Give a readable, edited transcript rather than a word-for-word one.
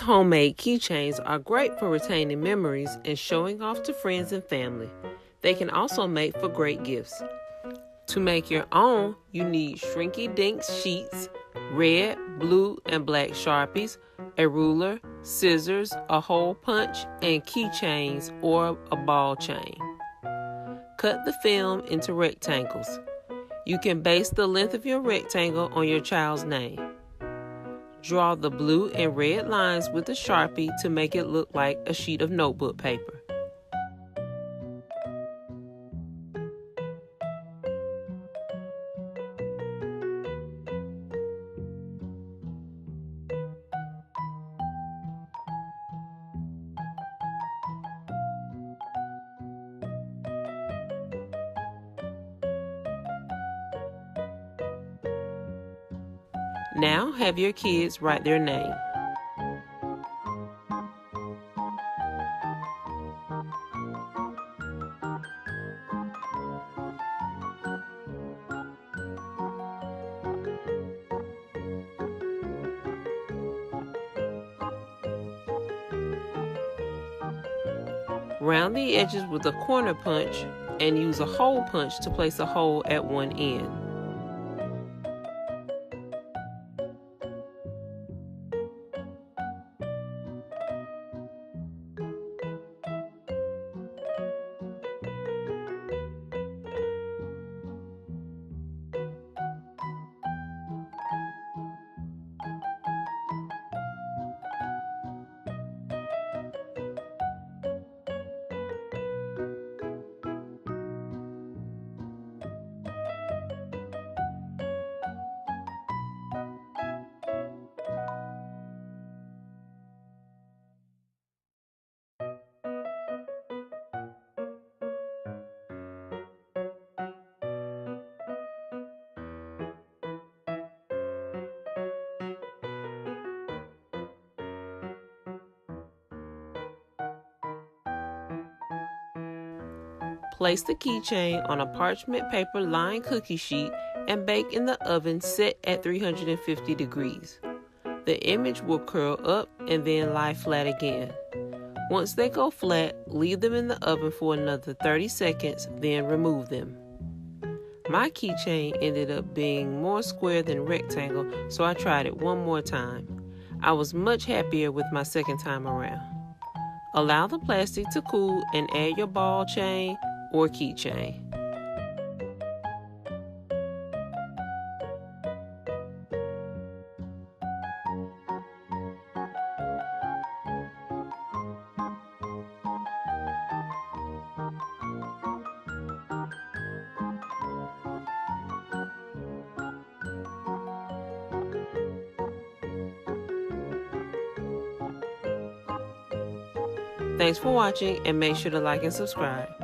homemade keychains are great for retaining memories and showing off to friends and family. They can also make for great gifts. To make your own, you need shrinky dinks sheets, red, blue, and black sharpies, a ruler, scissors, a hole punch, and keychains or a ball chain. Cut the film into rectangles. You can base the length of your rectangle on your child's name. Draw the blue and red lines with a Sharpie to make it look like a sheet of notebook paper. Now have your kids write their name. Round the edges with a corner punch and use a hole punch to place a hole at one end. Place the keychain on a parchment paper lined cookie sheet and bake in the oven set at 350 degrees. The image will curl up and then lie flat again. Once they go flat, leave them in the oven for another 30 seconds, then remove them. My keychain ended up being more square than rectangle, so I tried it one more time. I was much happier with my second time around. Allow the plastic to cool and add your ball chain or keychain. Thanks for watching and make sure to like and subscribe.